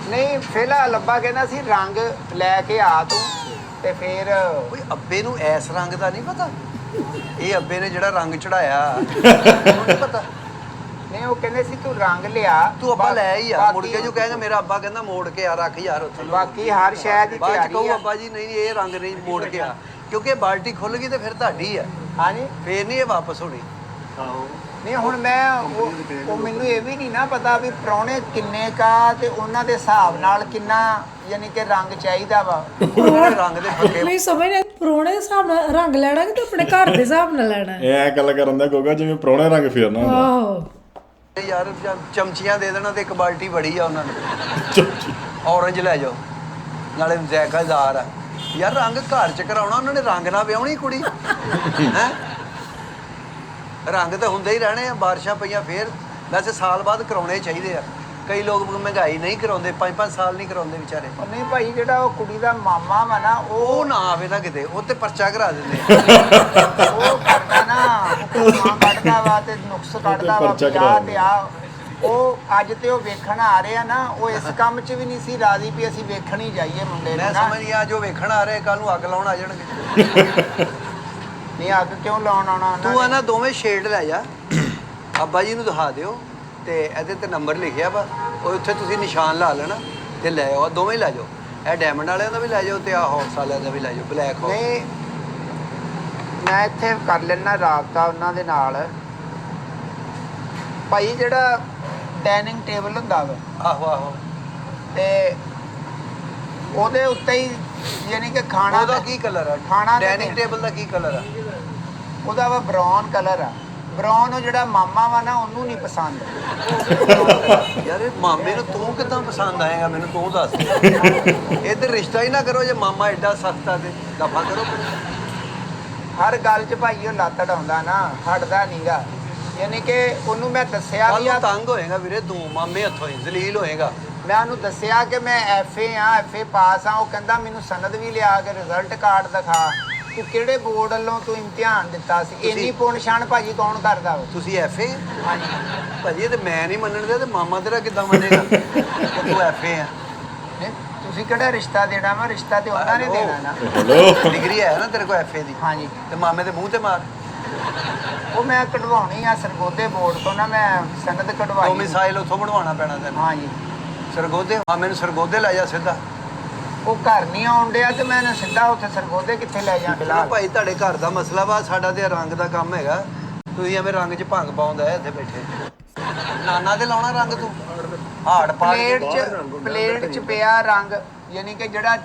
ਨਹੀਂ ਫਿਲਹਾਲ ਅੱਬਾ ਕਹਿੰਦਾ ਸੀ ਰੰਗ ਲੈ ਕੇ ਆ ਤੂੰ ਤੇ ਫਿਰ ਕੋਈ ਅੱਬੇ ਨੂੰ ਐਸ ਰੰਗ ਦਾ ਨਹੀਂ ਪਤਾ ਇਹ ਅੱਬੇ ਨੇ ਜਿਹੜਾ ਰੰਗ ਚੜਾਇਆ ਉਹਨੂੰ ਨਹੀਂ ਪਤਾ ਨਹੀਂ ਉਹ ਕਹਿੰਦੇ ਸੀ ਤੂੰ ਰੰਗ ਲਿਆ ਤੂੰ ਅੱਬਾ ਲੈ ਹੀ ਆ ਮੁੜ ਬਾਕੀ- ਕੇ ਜੋ ਕਹੇਗਾ ਮੇਰਾ ਅੱਬਾ ਕਹਿੰਦਾ ਮੋੜ ਕੇ ਆ ਰੱਖ ਯਾਰ ਉੱਥੇ ਬਾਕੀ ਹਰ ਸ਼ੈ ਦੀ ਬਾਅਦ ਚ ਤਿਆਰੀ ਕਹੂ ਆ ਅੱਬਾ ਜੀ ਨਹੀਂ ਇਹ ਰੰਗ ਨਹੀਂ ਮੋੜ ਕੇ ਆ ਕਿਉਂਕਿ ਬਾਲਟੀ ਖੁੱਲ ਗਈ ਤੇ ਫਿਰ ਤੁਹਾਡੀ ਆ ਹਾਂਜੀ ਫੇਰ ਨਹੀਂ ਇਹ ਵਾਪਸ ਹੋਣੀ ਨਹੀਂ ਹੁਣ ਮੈਂ ਉਹ ਮੈਨੂੰ ਇਹ ਵੀ ਨਹੀਂ ਨਾ ਪਤਾ ਵੀ ਪ੍ਰਾਹੁਣੇ ਕਿੰਨੇ ਕਾ ਤੇ ਉਹਨਾਂ ਦੇ ਹਿਸਾਬ ਨਾਲ ਕਿੰਨਾ ਯਾਨੀ ਕਿ ਰੰਗ ਚਾਹੀਦਾ ਵਾ ਉਹਨਾਂ ਨੇ ਰੰਗ ਦੇ ਫੱਕੇ ਨਹੀਂ ਸਮਝ ਨਹੀਂ ਪ੍ਰਾਹੁਣੇ ਦੇ ਹਿਸਾਬ ਨਾਲ ਰੰਗ ਲੈਣਾ ਕਿ ਤੇ ਆਪਣੇ ਘਰ ਦੇ ਹਿਸਾਬ ਨਾਲ ਲੈਣਾ ਹੈ? ਇਹ ਐ ਗੱਲ ਕਰਨ ਦਾ ਗੋਗਾ ਜਿਵੇਂ ਪ੍ਰਾਹੁਣੇ ਰੰਗ ਫੇਰਨਾ ਹੁੰਦਾ ਆਹੋ ਯਾਰ ਚਮਚੀਆਂ ਦੇ ਦੇਣਾ ਤੇ ਇੱਕ ਬਾਲਟੀ ਬੜੀ ਆ ਉਹਨਾਂ ਨੂੰ ਔਰੰਜ ਲੈ ਜਾਓ ਨਾਲੇ ਜ਼ਾਇਕਾਦਾਰ ਆ ਯਾਰ ਰੰਗ ਘਰ ਚ ਕਰਾਉਣਾ ਉਹਨਾਂ ਨੇ ਰੰਗ ਨਾ ਵਿਆਹਣੀ ਕੁੜੀ ਹੈ ਰੰਗ ਤਾਂ ਹੁੰਦੇ ਹੀ ਰਹਿਣੇ ਆ ਬਾਰਿਸ਼ਾਂ ਪਈਆਂ ਫੇਰ ਵੈਸੇ ਸਾਲ ਬਾਅਦ ਕਰਾਉਣੇ ਚਾਹੀਦੇ ਆ ਕਈ ਲੋਕ ਮਹਿੰਗਾਈ ਨਹੀਂ ਕਰਾਉਂਦੇ 5-5 ਸਾਲ ਨਹੀਂ ਕਰਾਉਂਦੇ ਵਿਚਾਰੇ ਉਹ ਨਹੀਂ ਭਾਈ ਜਿਹੜਾ ਉਹ ਕੁੜੀ ਦਾ ਮਾਮਾ ਵਾ ਨਾ ਉਹ ਨਾ ਆਵੇ ਨਾ ਕਿਤੇ ਉਹ ਤੇ ਪਰਚਾ ਕਰਾ ਦਿੰਦੇ ਆ ਉਹ ਕਰਦਾ ਨਾ ਉਹ ਕੱਢਦਾ ਵਾ ਤੇ ਨੁਕਸ ਕੱਢਦਾ ਵਾ ਪਰਚਾ ਵਿਆਹ ਕਰਾ ਤੇ ਆ ਉਹ ਅੱਜ ਤੇ ਉਹ ਵੇਖਣ ਆ ਰਹੇ ਆ ਨਾ ਉਹ ਇਸ ਕੰਮ 'ਚ ਵੀ ਨਹੀਂ ਸੀ ਰਾਜ਼ੀ ਵੀ ਅਸੀਂ ਵੇਖਣ ਹੀ ਜਾਈਏ ਮੁੰਡੇ ਮੈਂ ਨੂੰ ਨਾ ਸਮਝ ਗਿਆ ਜੋ ਵੇਖਣ ਆ ਰਹੇ ਕੱਲ ਨੂੰ ਅੱਗ ਲਾਉਣ ਆ ਜਾਣਗੇ ਨਹੀਂ ਅੱਗ ਕਿਉਂ ਲਾਉਣ ਆਉਣਾ ਉਹਨਾਂ ਤੂੰ ਆ ਨੇ? ਨਾ ਦੋਵੇਂ ਸ਼ੇਡ ਲੈ ਜਾ ਅੱਬਾ ਜੀ ਨੂੰ ਦਿਖਾ ਦਿਓ ਤੇ ਇਹਦੇ ਤੇ ਨੰਬਰ ਲਿਖਿਆ ਵਾ ਉਹ ਉੱਥੇ ਤੁਸੀਂ ਨਿਸ਼ਾਨ ਲਾ ਲੈਣਾ ਤੇ ਲੈ ਆਓ ਆਹ ਦੋਵੇਂ ਹੀ ਲੈ ਜਾਓ ਇਹ ਡਾਇਮੰਡ ਵਾਲਿਆਂ ਦਾ ਵੀ ਲੈ ਜਾਓ ਤੇ ਆ ਹਾਰਸ ਵਾਲਿਆਂ ਦਾ ਵੀ ਲੈ ਜਾਓ ਬਲੈਕ ਹਾਰਸ ਨਹੀਂ ਮੈਂ ਇੱਥੇ ਕਰ ਲੈਣਾ ਰਾਬਤਾ ਉਹਨਾਂ ਦੇ ਨਾਲ ਭਾਈ ਜਿਹੜਾ ਡਾਈਨਿੰਗ ਟੇਬਲ ਹੁੰਦਾ ਵਾ ਆਹੋ ਆਹੋ ਤੇ ਉਹਦੇ ਉੱਤੇ ਹੀ ਯਾਨੀ ਕਿ ਖਾਣਾ ਉਹਦਾ ਕੀ ਕਲਰ ਆ ਖਾਣਾ ਤੇ ਡਾਈਨਿੰਗ ਟੇਬਲ ਦਾ ਕੀ ਕਲਰ ਆ ਉਹਦਾ ਵਾ ਬ੍ਰਾਊਨ ਕਲਰ ਆ ਬ੍ਰਾਊਨ ਉਹ ਜਿਹੜਾ ਮਾਮਾ ਵਾ ਨਾ ਉਹਨੂੰ ਨਹੀਂ ਪਸੰਦ ਯਾਰ ਇਹ ਮਾਮੇ ਨੂੰ ਤੂੰ ਕਿਦਾਂ ਪਸੰਦ ਆਏਗਾ ਮੈਨੂੰ ਤੂੰ ਦੱਸ ਇੱਧਰ ਰਿਸ਼ਤਾ ਹੀ ਨਾ ਕਰੋ ਜੇ ਮਾਮਾ ਐਡਾ ਸਖਤ ਆ ਤੇ ਦਫਾ ਕਰੋ ਹਰ ਗੱਲ 'ਚ ਭਾਈ ਉਹ ਲੱਤ ਡਾਉਂਦਾ ਨਾ ਹਟਦਾ ਨਹੀਂਗਾ ਯਾਨੀ ਕਿ ਉਹਨੂੰ ਮੈਂ ਦੱਸਿਆ ਕੱਲ ਵੀ ਨੂੰ ਆ ਤੰਗ ਹੋਏਗਾ ਵੀਰੇ ਤੂੰ ਮਾਮੇ ਹੱਥੋਂ ਹੀ ਜ਼ਲੀਲ ਹੋਏਗਾ ਮੈਂ ਉਹਨੂੰ ਦੱਸਿਆ ਕਿ ਮੈਂ ਐਫਏ ਆ ਐਫਏ ਪਾਸ ਆ ਉਹ ਕਹਿੰਦਾ ਮੈਨੂੰ ਸਨਦ ਵੀ ਲਿਆ ਕੇ ਰਿਜ਼ਲਟ ਕਾਰਡ ਦਿਖਾ ਤੂੰ ਕਿਹੜੇ ਬੋਰਡ ਵੱਲੋਂ ਤੂੰ ਇਮਤਿਹਾਨ ਦਿੱਤਾ ਸੀ ਇੰਨੀ ਤੁਸੀਂ- ਪੁਣਛਾਣ ਭਾਜੀ ਕੌਣ ਕਰਦਾ ਵਾ ਤੁਸੀਂ ਐਫਏ ਹਾਂਜੀ ਭਾਜੀ ਇਹ ਤੇ ਮੈਂ ਨਹੀਂ ਮੰਨਣ ਦਿਆ ਤੇ ਮਾਮਾ ਤੇਰਾ ਕਿੱਦਾਂ ਮੰਨੇਗਾ ਕਿ ਤੂੰ ਐਫਏ ਆ ਨਹੀਂ, ਤੁਸੀਂ ਕਿਹੜਾ ਰਿਸ਼ਤਾ ਦੇਣਾ ਵਾ ਰਿਸ਼ਤਾ ਤੇ ਉਹਨਾਂ ਨੇ ਹੈਲੋ। ਦੇਣਾ ਨਾ ਹਲੋ ਡਿਗਰੀ ਹੈ ਨਾ ਤੇਰੇ ਕੋਲ ਐਫਏ ਦੀ ਹਾਂਜੀ ਤੇ ਮਾਮੇ ਦੇ ਮੂੰਹ ਤੇ ਮਾਰ ਉਹ ਮੈਂ ਕਢਵਾਉਣੀ ਆ ਸਰਗੋਦੇ ਬੋਰਡ ਤੋਂ ਨਾ ਮੈਂ ਸਨਦ ਦੋ ਕਢਵਾਈ ਮਿਸਾਈਲ ਉੱਥੋਂ ਬਣਵਾਉਣਾ ਪੈਣਾ ਤੈਨੂੰ ਹਾਂਜੀ ਸਰਗੋਦੇ ਮਾਮੇ ਨੂੰ ਸਰਗੋਦੇ ਲੈ ਜਾ ਸਿੱਧਾ ਉਹ ਘਰ ਨਹੀਂ ਆਉਣ ਡਿਆ ਤੇ ਮੈਂ ਇਹਨੂੰ ਸਿੱਧਾ ਉੱਥੇ ਸਰਗੋਦੇ ਕਿੱਥੇ ਲੈ ਜਾ ਚਲੋ ਫਿਲਹਾਲ ਭਾਈ ਤੁਹਾਡੇ ਘਰ ਦਾ ਮਸਲਾ ਵਾ ਸਾਡਾ ਤੇ ਰੰਗ ਦਾ ਕੰਮ ਹੈਗਾ ਤੁਸੀਂ ਐਵੇਂ ਰੰਗ 'ਚ ਭੰਗ ਪਾਉਂਦਾ ਹੈ ਇੱਥੇ ਬੈਠੇ ਨਾਨਾ ਤੇ ਲਾਉਣਾ ਰੰਗ ਤੂੰ ਹਾੜ ਪਾੜ ਕੇ ਪਲੇਟ 'ਚ ਪਿਆ ਰੰਗ ਯਾਨੀ ਕਿ ਜਿਹੜਾ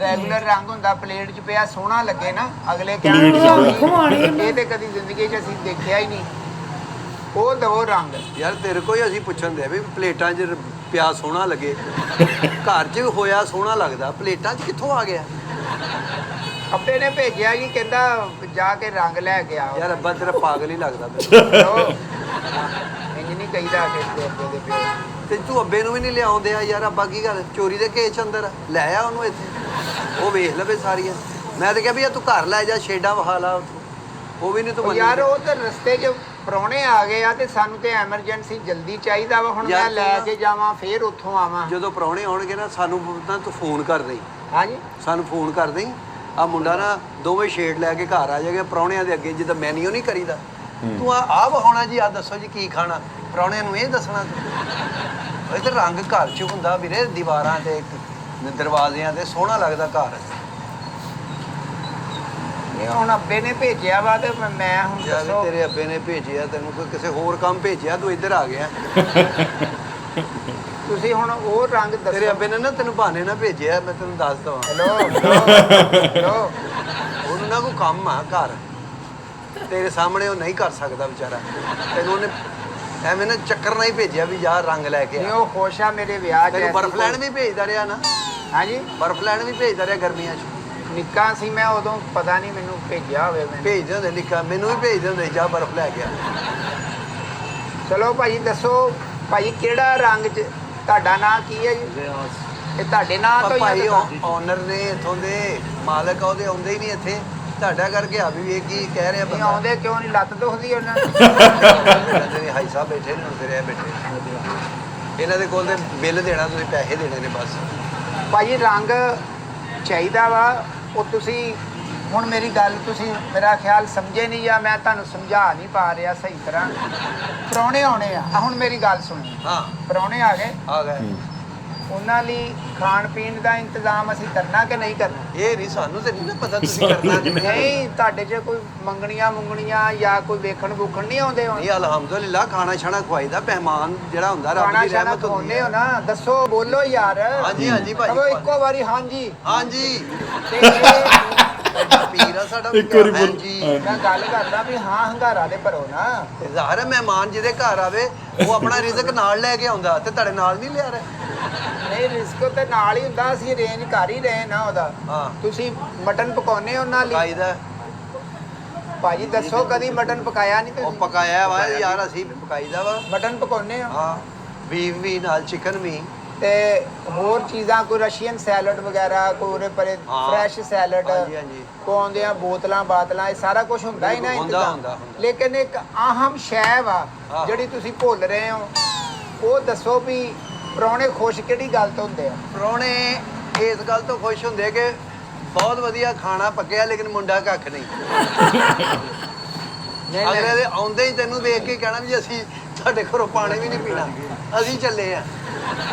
ਰੈਗੂਲਰ ਰੰਗ ਹੁੰਦਾ ਪਲੇਟ 'ਚ ਪਿਆ ਸੋਹਣਾ ਲੱਗੇ ਨਾ ਅਗਲੇ ਪਲੇਟ 'ਚ ਕਹਿਣਗੇ ਪਿਆ। ਘੁਮਾਉਣੇ ਇਹ ਤੇ ਕਦੀ ਜ਼ਿੰਦਗੀ 'ਚ ਅਸੀਂ ਦੇਖਿਆ ਹੀ ਨਹੀਂ ਉਹ ਦਵੋ ਰੰਗ ਯਾਰ ਤੇਰੇ ਕੋਈ ਅਸੀਂ ਪੁੱਛਣ ਦੇ ਵੀ ਪਲੇਟਾਂ 'ਚ ਪਿਆ ਸੋਹਣਾ ਲੱਗੇ ਘਰ 'ਚ ਹੋਇਆ ਸੋਹਣਾ ਲੱਗਦਾ ਪਲੇਟਾਂ 'ਚ ਕਿੱਥੋਂ ਆ ਗਿਆ ਅੱਬੇ ਨੇ ਭੇਜਿਆ ਜੀ ਕਹਿੰਦਾ ਜਾ ਕੇ ਰੰਗ ਲੈ ਕੇ ਆਓ ਯਾਰ ਅੱਬਾ ਤੇਰਾ ਪਾਗਲ ਹੀ ਲੱਗਦਾ ਮੈਨੂੰ ਇੰਜ ਨਹੀਂ ਕਹੀਦਾ ਕਿ ਅੱਬੇ ਦੇ ਪਿਓ ਤੇ ਤੂੰ ਅੱਬੇ ਨੂੰ ਵੀ ਨਹੀਂ ਲਿਆਉਂਦੇ ਆ ਯਾਰ ਅੱਬਾ ਕੀ ਗੱਲ ਚੋਰੀ ਦੇ ਕੇਸ 'ਚ ਅੰਦਰ ਆ। ਲੈ ਆ ਉਹਨੂੰ ਇੱਥੇ ਉਹ ਵੇਖ ਲਵੇ ਸਾਰੀਆਂ ਮੈਂ ਤਾਂ ਕਿਹਾ ਵੀ ਆ ਤੂੰ ਘਰ ਲੈ ਜਾ ਸ਼ੇਡਾਂ ਵਹਾ ਲਾ ਉੱਥੋਂ। ਉਹ ਵੀ ਨਹੀਂ ਤੂੰ ਉਹ ਯਾਰ ਉਹ ਤੇ ਰਸਤੇ 'ਚ ਪ੍ਰਾਹੁਣੇ ਆ ਗਏ ਆ ਤੇ ਸਾਨੂੰ ਤੇ ਐਮਰਜੈਂਸੀ ਜਲਦੀ ਚਾਹੀਦਾ ਵਾ ਹੁਣ ਯਾਰ ਮੈਂ ਲੈ ਤੂੰ ਕੇ ਜਾਵਾਂ ਫੇਰ ਉੱਥੋਂ ਆਵਾਂ ਜਦੋਂ ਪ੍ਰਾਹੁਣੇ ਆਉਣਗੇ ਨਾ ਸਾਨੂੰ ਤਾਂ ਤੂੰ ਫੋਨ ਕਰ ਦੇਈਂ ਹਾਂਜੀ ਸਾਨੂੰ ਫੋਨ ਕਰ ਦੇਈਂ ਆ ਮੁੰਡਾ ਨਾ ਦੋਵੇਂ ਸ਼ੇਡ ਲੈ ਕੇ ਘਰ ਆ ਜਾਏਗਾ ਪ੍ਰਾਹੁਣਿਆਂ ਦੇ ਅੱਗੇ ਜਿੱਦਾਂ ਮੈਨੂ ਨਹੀਂ ਕਰੀਦਾ ਤੂੰ ਆ ਵਿਖਾਉਣਾ ਜੀ ਆ ਦੱਸੋ ਜੀ ਕੀ ਖਾਣਾ ਪ੍ਰਾਹੁਣਿਆਂ ਨੂੰ ਇਹ ਦੱਸਣਾ ਤੂੰ ਇਹ ਤੇ ਰੰਗ ਘਰ 'ਚ ਹੁੰਦਾ ਵੀਰੇ ਦੀਵਾਰਾਂ ਤੇ ਦਰਵਾਜ਼ਿਆਂ ਤੇ ਸੋਹਣਾ ਲੱਗਦਾ ਘਰ ਇਹ ਹੁਣ ਅੱਬੇ ਨੇ ਭੇਜਿਆ ਵਾ ਤੇ ਮੈਂ ਹੁਣ ਜਾਂ ਵੀ ਦੱਸੋ ਤੇਰੇ ਅੱਬੇ ਨੇ ਭੇਜਿਆ ਤੈਨੂੰ ਕੋਈ ਕਿਸੇ ਹੋਰ ਕੰਮ ਭੇਜਿਆ ਤੂੰ ਇੱਧਰ ਆ ਗਿਆ ਤੁਸੀਂ ਹੁਣ ਉਹ ਰੰਗ ਤੇਰੇ ਦੱਸੋ ਅੱਬੇ ਨੇ ਨਾ ਤੈਨੂੰ ਬਹਾਨੇ ਨਾਲ ਭੇਜਿਆ ਮੈਂ ਤੈਨੂੰ ਦੱਸ ਦਵਾਂ ਹੈਲੋ ਉਹਨੂੰ ਨਾ ਕੋਈ ਕੰਮ ਆ ਘਰ ਤੇਰੇ ਸਾਹਮਣੇ ਉਹ ਨਹੀਂ ਕਰ ਸਕਦਾ ਵਿਚਾਰਾ ਤੈਨੂੰ ਉਹਨੇ ਐਵੇਂ ਨਾ ਚੱਕਰ ਨਾਲ ਹੀ ਭੇਜਿਆ ਵੀ ਜਾ ਰੰਗ ਲੈ ਕੇ ਨਹੀਂ ਆ ਉਹ ਖੁਸ਼ ਆ ਮੇਰੇ ਵਿਆਹ 'ਚ ਤੈਨੂੰ ਐਸੀ ਬਰਫ਼ ਲੈਣ ਕੋਈ- ਵੀ ਭੇਜਦਾ ਰਿਹਾ ਨਾ ਹਾਂਜੀ ਬਰਫ਼ ਲੈਣ ਵੀ ਭੇਜਦਾ ਰਿਹਾ ਗਰਮੀਆਂ 'ਚ ਨਿੱਕਾ ਸੀ ਮੈਂ ਉਦੋਂ ਪਤਾ ਨਹੀਂ ਮੈਨੂੰ ਭੇਜਿਆ ਹੋਵੇ ਮੈਂ ਭੇਜਦੇ ਹੁੰਦੇ ਨਿੱਕਾ ਮੈਨੂੰ ਵੀ ਭੇਜਦੇ ਹੁੰਦੇ ਜਾ ਬਰਫ਼ ਲੈ ਗਿਆ ਚਲੋ ਭਾਈ ਦੱਸੋ ਭਾਈ ਕਿਹੜਾ ਰੰਗ 'ਚ ਤੁਹਾਡਾ ਨਾਂ ਕੀ ਹੈ ਜੀ ਇਹ ਤੁਹਾਡੇ ਨਾਂ ਤੋਂ ਪਰ ਹੀ ਆ ਭਾਈ ਦੁਕਾਨ? ਓਨਰ ਨੇ ਇੱਥੋਂ ਦੇ ਮਾਲਕ ਆ ਉਹਦੇ ਆਉਂਦੇ ਹੀ ਨਹੀਂ ਇੱਥੇ ਤੁਹਾਡਾ ਕਰਕੇ ਆ ਵੀ ਇਹ ਕੀ ਕਹਿ ਰਿਹਾ ਨਹੀਂ ਬੰਦਾ ਆਉਂਦੇ ਕਿਉਂ ਨਹੀਂ ਲੱਤ ਦੁਖਦੀ ਉਹਨਾਂ ਨੂੰ ਤੇਰੇ ਹਾਈ ਸਾਹਿਬ ਬੈਠੇ ਨੇ ਹੁਣ ਤੇਰੇ ਆ ਬੈਠੇ ਇਹਨਾਂ ਦੇ ਕੋਲ ਤੇ ਬਿੱਲ ਦੇਣਾ ਤੁਸੀਂ ਪੈਸੇ ਦੇਣੇ ਨੇ ਬਸ ਭਾਈ ਰੰਗ ਚਾਹੀਦਾ ਵਾ ਉਹ ਤੁਸੀਂ ਹੁਣ ਮੇਰੀ ਗੱਲ ਤੁਸੀਂ ਮੇਰਾ ਖਿਆਲ ਸਮਝੇ ਨਹੀਂ ਜਾਂ ਮੈਂ ਤੁਹਾਨੂੰ ਸਮਝਾ ਨਹੀਂ ਪਾ ਰਿਹਾ ਸਹੀ ਤਰ੍ਹਾਂ ਪ੍ਰਾਹੁਣੇ ਆਉਣੇ ਆ ਹੁਣ ਮੇਰੀ ਗੱਲ ਸੁਣੋ ਹਾਂ ਪ੍ਰਾਹੁਣੇ ਆ ਗਏ ਆ ਗਏ ਉਹਨਾਂ ਲਈ ਖਾਣ ਪੀਣ ਦਾ ਇੰਤਜ਼ਾਮ ਅਸੀਂ ਕਰਨਾ ਕਿ ਨਹੀਂ ਕਰਨਾ ਇਹ ਨਹੀਂ ਸਾਨੂੰ ਤੇ ਨਹੀਂ ਨਾ ਪਤਾ ਤੁਸੀਂ ਕਰਨਾ ਕਿਵੇਂ ਨਹੀਂ ਤੁਹਾਡੇ 'ਚ ਕੋਈ ਮੰਗਣੀਆਂ ਜਾਂ ਕੋਈ ਵੇਖਣ ਵੂਖਣ ਨਹੀਂ ਆਉਂਦੇ ਹੁਣ ਨਹੀਂ ਅਲਹਮਦੁਲਿਲਾ ਖਾਣਾ ਛਾਣਾ ਖਵਾਈਦਾ ਮਹਿਮਾਨ ਜਿਹੜਾ ਹੁੰਦਾ ਰੱਬ ਖਾਣਾ ਦੀ ਸ਼ਾਣਾ ਰਹਿਮਤ ਹੁੰਦੀ ਖਵਾਉਂਦੇ ਹੋ ਹੈ ਨਾ ਦੱਸੋ ਬੋਲੋ ਯਾਰ ਹਾਂਜੀ ਹਾਂਜੀ ਭਾਈ ਕਹੋ ਇੱਕੋ ਵਾਰੀ ਹਾਂਜੀ ਹਾਂਜੀ ਤੇ ਇਹ ਪੀਰ ਆ ਸਾਡਾ ਇੱਕ ਵਾਰੀ ਬੋਲ ਹਾਂਜੀ ਮੈਂ ਗੱਲ ਕਰਦਾ ਵੀ ਹਾਂ ਹੰਗਾਰਾ ਦੇ ਭਰੋ ਨਾ ਜ਼ਾਹਰ ਹੈ ਮਹਿਮਾਨ ਜਿਹਦੇ ਘਰ ਆਵੇ ਉਹ ਆਪਣਾ ਰਿਜ਼ਕ ਨਾਲ ਲੈ ਕੇ ਆਉਂਦਾ ਤੇ ਤੁਹਾਡੇ ਨਾਲ ਨਹੀਂ ਲਿਆ ਰਿਹਾ ਨਹੀਂ ਰਿਸਕ ਤੇ ਨਾਲ ਹੀ ਹੁੰਦਾ ਅਸੀਂ ਅਰੇਂਜ ਕਰ ਹੀ ਰਹੇ ਨਾ ਉਹਦਾ ਹਾਂ ਤੁਸੀਂ ਮਟਨ ਪਕਾਉਨੇ ਉਹਨਾਂ ਲਈ ਕਾਇਦਾ ਭਾਜੀ ਦੱਸੋ ਕਦੀ ਮਟਨ ਪਕਾਇਆ ਨਹੀਂ ਉਹ ਤੁਸੀਂ ਪਕਾਇਆ ਵਾ ਯਾਰ ਅਸੀਂ ਪਕਾਈਦਾ ਵਾ ਮਟਨ ਪਕਾਉਨੇ ਹੋ ਹਾਂ ਬੀਫ ਵੀ ਨਾਲ ਚਿਕਨ ਵੀ ਤੇ ਹੋਰ ਚੀਜ਼ਾਂ ਕੋਈ ਰਸ਼ੀਅਨ ਸੈਲਡ ਵਗੈਰਾ ਕੋਈ ਉਰੇ ਪਰੇ ਹਾਂ। ਫਰੈਸ਼ ਸੈਲਡ ਹਾਂਜੀ, ਹਾਂਜੀ। ਪਾਉਂਦੇ ਆ ਬੋਤਲਾਂ ਬਾਤਲਾਂ ਇਹ ਸਾਰਾ ਕੁਝ ਹੁੰਦਾ ਹੀ ਨਾ ਹੁੰਦਾ, ਇੰਤਜ਼ਾਮ ਹੁੰਦਾ। ਲੇਕਿਨ ਇੱਕ ਅਹਿਮ ਸ਼ੈ ਵਾ ਹਾਂ। ਜਿਹੜੀ ਤੁਸੀਂ ਭੁੱਲ ਰਹੇ ਹੋ ਉਹ ਦੱਸੋ ਵੀ ਪ੍ਰਾਹੁਣੇ ਖੁਸ਼ ਕਿਹੜੀ ਗੱਲ ਤੋਂ ਹੁੰਦੇ ਆ ਪ੍ਰਾਹੁਣੇ ਇਸ ਗੱਲ ਤੋਂ ਖੁਸ਼ ਹੁੰਦੇ ਕਿ ਬਹੁਤ ਵਧੀਆ ਖਾਣਾ ਪੱਕਿਆ ਲੇਕਿਨ ਮੁੰਡਾ ਕੱਖ ਨਹੀਂ ਨਹੀਂ ਅਗਲੇ ਦੇ ਆਉਂਦੇ ਹੀ ਤੈਨੂੰ ਵੇਖ ਕੇ ਕਹਿਣਾ ਵੀ ਅਸੀਂ ਤੁਹਾਡੇ ਘਰੋਂ ਪਾਣੀ ਵੀ ਨਹੀਂ ਪੀਣਾ ਅਸੀਂ ਚੱਲੇ ਆ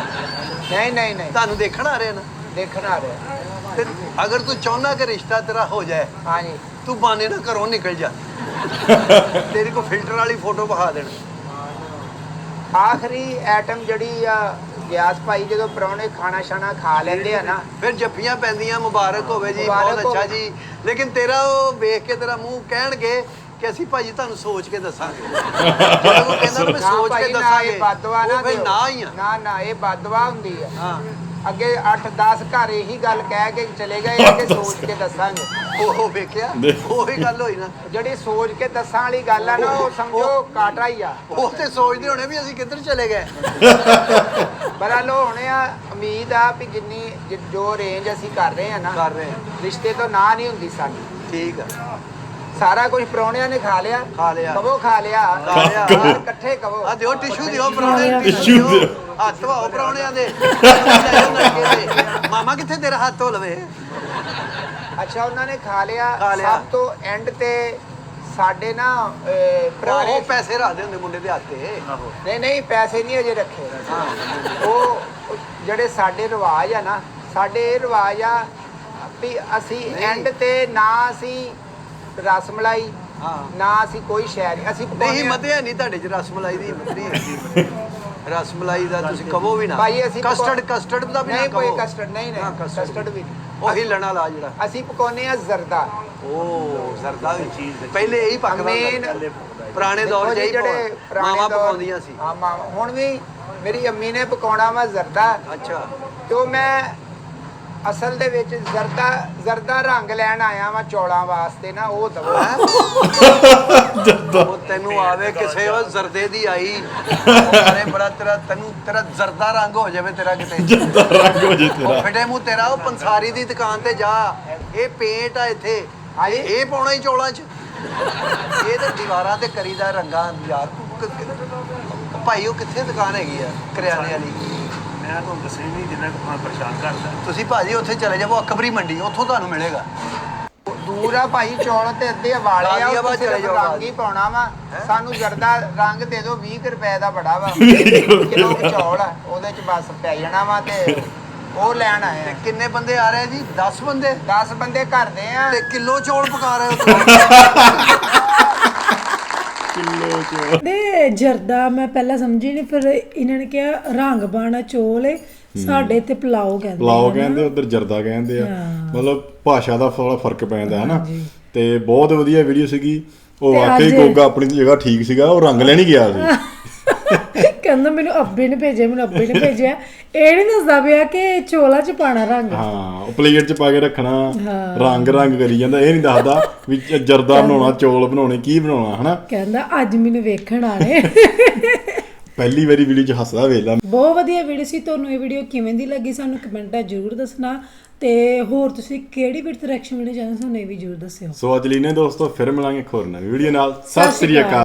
ਨਹੀਂ ਤੁਹਾਨੂੰ ਦੇਖਣ ਆ ਰਹੇ ਨਾ ਦੇਖਣ ਆ ਰਿਹਾ ਤੇ ਅਗਰ ਤੂੰ ਚਾਹੁੰਦਾ ਕਿ ਰਿਸ਼ਤਾ ਤੇਰਾ ਹੋ ਜਾਏ ਹਾਂਜੀ ਤੂੰ ਬਾਨੇ ਨਾ ਘਰੋਂ ਨਿਕਲ ਜਾ ਤੇਰੀ ਕੋ ਫਿਲਟਰ ਵਾਲੀ ਫੋਟੋ ਵਿਖਾ ਦੇਣ ਆਖਰੀ ਐਟਮ ਜਿਹੜੀ ਆ ਗਿਆਸ ਭਾਈ ਜਦੋਂ ਪ੍ਰਾਹੁਣੇ ਖਾਣਾ ਸ਼ਾਣਾ ਖਾ ਲੈਂਦੇ ਆ ਨਾ ਫਿਰ ਜੱਫੀਆਂ ਪੈਂਦੀਆਂ ਮੁਬਾਰਕ ਹੋਵੇ ਜੀ ਮੁਬਾਰਕ ਬਹੁਤ ਅੱਛਾ ਹੋਵੇ। ਜੀ ਲੇਕਿਨ ਤੇਰਾ ਉਹ ਵੇਖ ਕੇ ਤੇਰਾ ਮੂੰਹ ਕਹਿਣਗੇ ਕਿ ਅਸੀਂ ਭਾਜੀ ਤੁਹਾਨੂੰ ਸੋਚ ਕੇ ਦੱਸਾਂਗੇ ਜਦੋਂ ਉਹ ਕਹਿੰਦਾ ਨਾ ਮੈਂ ਨਾ ਸੋਚ ਭਾਈ, ਕੇ ਨਾ ਦੱਸਾਂਗੇ ਇਹ ਬਦਦੁਆ ਨਾ ਉਹ ਫਿਰ ਦਿਓ। ਨਾ ਹੀ ਆ ਨਾ ਇਹ ਬਦਦੁਆ ਹੁੰਦੀ ਆ ਹਾਂ ਅੱਗੇ 8-10 ਘਰ ਇਹੀ ਗੱਲ ਕਹਿ ਕੇ ਚਲੇ ਗਏ ਆ ਕਿ ਸੋਚ ਕੇ ਦੱਸਾਂਗੇ ਉਹ ਵੇਖਿਆ ਉਹੀ ਗੱਲ ਹੋਈ ਨਾ ਜਿਹੜੀ ਸੋਚ ਕੇ ਦੱਸਾਂ ਵਾਲੀ ਗੱਲ ਆ ਨਾ ਉਹ ਸਮਝੋ ਕਾਟਾ ਹੀ ਆ ਉਹ ਤੇ ਸੋਚਦੇ ਹੋਣੇ ਵੀ ਅਸੀਂ ਕਿੱਧਰ ਚਲੇ ਗਏ ਬੜਾ ਲੋ ਹੋਣੇ ਆ ਉਮੀਦ ਆ ਵੀ ਜੋ ਰੇਂਜ ਅਸੀਂ ਕਰ ਰਹੇ ਆ ਨਾ ਕਰ ਰਹੇ ਆ। ਰਿਸ਼ਤੇ ਤੋਂ ਨਾ ਨਹੀਂ ਹੁੰਦੀ ਸਾਡੀ ਠੀਕ ਆ ਸਾਰਾ ਕੁਝ ਪ੍ਰਾਹੁਣਿਆਂ ਨੇ ਖਾ ਲਿਆ ਖਾ ਲਿਆ। ਕਵੋ ਖਾ ਲਿਆ ਖਾ ਲਿਆ। ਯਾਰ ਇਕੱਠੇ ਕਵੋ ਆ ਦਿਓ ਟਿਸ਼ੂ ਦਿਓ ਪ੍ਰਾਹੁਣੇ ਨੂੰ Tissue ਟਿਸ਼ੂ ਦਿਓ ਦਿਓ। ਹੱਥ ਧਵਾਓ ਪ੍ਰਾਹੁਣਿਆਂ ਦੇ ਲੈ ਜਾਓ ਨਲਕੇ ਤੇ। ਮਾਮਾ ਕਿੱਥੇ ਤੇਰਾ ਹੱਥ ਧੋ ਲਵੇ ਅੱਛਾ ਉਹਨਾਂ ਨੇ ਖਾ ਲਿਆ ਖਾ ਲਿਆ। ਸਭ ਤੋਂ ਐਂਡ ਤੇ ਸਾਡੇ ਨਾ ਪੁਰਾਣੇ ਉਹ ਪੈਸੇ ਰੱਖਦੇ ਹੁੰਦੇ ਮੁੰਡੇ ਦੇ ਹੱਥ ਤੇ ਨਹੀਂ ਪੈਸੇ ਨਹੀਂ ਅਜੇ ਰੱਖੇ ਉਹ ਜਿਹੜੇ ਸਾਡੇ ਰਿਵਾਜ ਆ ਨਾ ਸਾਡੇ ਇਹ ਰਿਵਾਜ ਆ ਵੀ ਅਸੀਂ ਨਹੀਂ। ਐਂਡ ਤੇ ਨਾ ਅਸੀਂ ਰਸਮਲਾਈ ਹਾਂ ਨਾ ਅਸੀਂ ਕੋਈ ਸ਼ੈ ਨਹੀਂ ਅਸੀਂ ਨਹੀਂ ਪਕਾਉਂਦੇ ਆ। ਹਿੰਮਤ ਹੈ ਨਹੀਂ ਤੁਹਾਡੇ ਚ ਰਸਮਲਾਈ ਦੀ ਹਿੰਮਤ ਨਹੀਂ ਹੈਗੀ ਰਸਮਲਾਈ ਦਾ ਤੁਸੀਂ ਕਹੋ ਵੀ ਨਾ ਭਾਈ ਅਸੀਂ ਕਸਟਰਡ ਦਾ ਵੀ ਨਾ ਨਹੀਂ ਕੋਈ ਕਹੋ ਕਸਟਰਡ ਨਹੀਂ ਹਾਂ, ਕਸਟਰਡ ਵੀ ਨਹੀਂ। ਉਹ ਹਿੱਲਣ ਵਾਲਾ ਜਿਹੜਾ ਅਸੀਂ ਪਕਾਉਂਦੇ ਆ ਜ਼ਰਦਾ ਉਹ ਜ਼ਰਦਾ ਵੀ ਚੀਜ਼ ਪਹਿਲੇ ਇਹੀ ਪੱਕਦਾ ਮੇਨ ਹੁੰਦਾ। ਪੁਰਾਣੇ ਦੌਰ 'ਚ ਇਹੀ ਮਾਵਾਂ ਪਕਾਉਂਦੀਆਂ ਸੀ ਹਾਂ ਮਾਵਾਂ ਹੁਣ ਵੀ ਮੇਰੀ ਅੰਮੀ ਨੇ ਪਕਾਉਣਾ ਵਾ ਜ਼ਰਦਾ ਅੱਛਾ ਤੇ ਮੈਂ ਅਸਲ ਦੇ ਵਿੱਚ ਜ਼ਰਦਾ ਰੰਗ ਲੈਣ ਆਇਆ ਵਾਂ ਚੌਲਾਂ ਵਾਸਤੇ ਨਾ ਉਹ ਦਵੋ ਉਹ ਤੈਨੂੰ ਆਵੇ ਕਿਸੇ ਉਹ ਜ਼ਰਦੇ ਦੀ ਆਈ ਉਹ ਬੜਾ ਤੇਰਾ ਜ਼ਰਦਾ ਰੰਗ ਹੋ ਜਾਵੇ ਤੇਰਾ ਕਿਤੇ ਜੱਦਾ ਰੰਗ ਹੋ ਜੇ ਉਹ ਤੇਰਾ ਫਿੱਟੇ ਮੂੰਹ ਤੇਰਾ ਉਹ ਪੰਸਾਰੀ ਦੀ ਦੁਕਾਨ ਤੇ ਜਾ ਇਹ ਪੇਂਟ ਆ ਇੱਥੇ ਹਾਂਜੀ। ਇਹ ਪਾਉਣਾ ਹੀ ਚੌਲਾਂ 'ਚ ਇਹ ਤੇ ਦੀਵਾਰਾਂ ਤੇ ਕਰੀਦਾ ਰੰਗਾਂ ਯਾਰ ਭਾਈ ਉਹ ਕਿੱਥੇ ਦੁਕਾਨ ਹੈਗੀ ਆ ਕਰਿਆਨੇ ਵਾਲੀ ਮੈਂ ਤੁਹਾਨੂੰ ਦੱਸਿਆ ਨਹੀਂ ਜਿੰਨਾ ਕੁ ਖਾਣਾ ਪਰੇਸ਼ਾਨ ਕਰਦਾ ਤੁਸੀਂ ਭਾਜੀ ਉੱਥੇ ਚਲੇ ਜਾਵੋ ਅਕਬਰੀ ਮੰਡੀ ਉੱਥੋਂ ਤੁਹਾਨੂੰ ਮਿਲੇਗਾ ਦੂਰ ਆ ਭਾਈ ਚੌਲ ਤੇ ਅੱਧੇ ਵਾਲੇ ਆ ਗਾਜ਼ੀਆਬਾਦ ਉਹ ਚਲੇ ਸਿਰਫ ਜਾਓ ਰੰਗ ਹੀ ਪਾਉਣਾ ਵਾ ਹੈਂ? ਸਾਨੂੰ ਜ਼ਰਦਾ ਰੰਗ ਦੇ ਦਿਓ 20 ਰੁਪਏ ਦਾ ਬੜਾ ਵਾ ਕਿਲੋ ਚੌਲ ਆ ਉਹਦੇ ਚ ਬਸ ਪੈ ਜਾਣਾ ਵਾ ਤੇ ਉਹ ਲੈਣ ਆਏ ਤੇ ਆ। ਕਿੰਨੇ ਬੰਦੇ ਆ ਰਹੇ ਜੀ? 10 ਬੰਦੇ 10 ਬੰਦੇ ਘਰ ਦੇ ਆ। ਤੇ ਕਿਲੋ ਚੌਲ ਪਕਾ ਰਹੇ ਹੋ ਤੁਸੀਂ? ਕਿਲੋ ਚ ਤੇ ਜਰਦਾ ਮੈਂ ਪਹਿਲਾਂ ਸਮਝੀ ਨਹੀਂ, ਫਿਰ ਇਹਨਾਂ ਨੇ ਕਿਹਾ ਰੰਗ ਬਾਣਾ ਚੋਲ ਏ, ਸਾਡੇ ਤੇ ਪਲਾਓ ਕਹਿੰਦੇ ਪਲਾਓ ਆ ਨਾ। ਕਹਿੰਦੇ, ਉਧਰ ਜਰਦਾ ਕਹਿੰਦੇ ਆ। ਹਾਂ। ਮਤਲਬ ਭਾਸ਼ਾ ਦਾ ਥੋੜਾ ਫਰਕ ਪੈਂਦਾ ਹੈ ਨਾ। ਹਾਂਜੀ। ਤੇ ਬਹੁਤ ਵਧੀਆ ਵੀਡੀਓ ਸੀਗੀ ਉਹ। ਤੇ ਵਾਕਈ ਅੱਜ- ਗੋਗਾ ਆਪਣੀ ਜਗ੍ਹਾ ਠੀਕ ਸੀਗਾ, ਉਹ ਰੰਗ ਲੈਣ ਹੀ ਗਿਆ ਸੀ। ਕਹਿੰਦਾ ਮੈਨੂੰ ਅੱਬੇ ਨੇ ਭੇਜਿਆ, ਮੈਨੂੰ ਅੱਬੇ ਨੇ ਭੇਜਿਆ। ਇਹ ਨਹੀਂ ਦੱਸਦਾ ਪਿਆ ਕਿ ਚੋਲਾ ਚ ਪਾਣਾ ਰੰਗ। ਹਾਂ, ਉਹ ਪਲੇਟ 'ਚ ਪਾ ਕੇ ਰੱਖਣਾ, ਹਾਂ। ਰੰਗ ਕਰੀ ਜਾਂਦਾ। ਇਹ ਨਹੀਂ ਦੱਸਦਾ ਵੀ ਜਰਦਾ ਬਣਾਉਣਾ, ਚੌਲ ਬਣਾਉਣੇ, ਕੀ ਬਣਾਉਣਾ ਹਨਾ। ਕਹਿੰਦਾ ਅੱਜ ਮੈਨੂੰ ਵੇਖਣ ਆਣੇ। ਪਹਿਲੀ ਵਾਰੀ ਵੀਡੀਓ 'ਚ ਹੱਸਦਾ ਵੇਲਾ। ਬਹੁਤ ਵਧੀਆ ਵੀਡੀਓ ਸੀ। ਤੁਹਾਨੂੰ ਇਹ ਵੀਡੀਓ ਕਿਵੇਂ ਦੀ ਲੱਗੀ ਸਾਨੂੰ ਕਮੈਂਟਾਂ ਜ਼ਰੂਰ ਦੱਸਣਾ, ਤੇ ਹੋਰ ਤੁਸੀਂ ਕਿਹੜੀ ਵਿਦ ਰਿਐਕਸ਼ਨ ਵੀਡੀਓ ਚਾਹੁੰਦੇ ਸਾਨੂੰ ਇਹ ਵੀ ਜ਼ਰੂਰ ਦੱਸਿਓ। ਸੋ ਅੱਜ ਲਈ ਨੇ ਦੋਸਤੋ, ਫਿਰ ਮਿਲਾਂਗੇ ਇੱਕ ਹੋਰ ਨਵੀਂ ਵੀਡੀਓ ਨਾਲ। ਸਤਿ ਸ੍ਰੀ ਅਕਾਲ।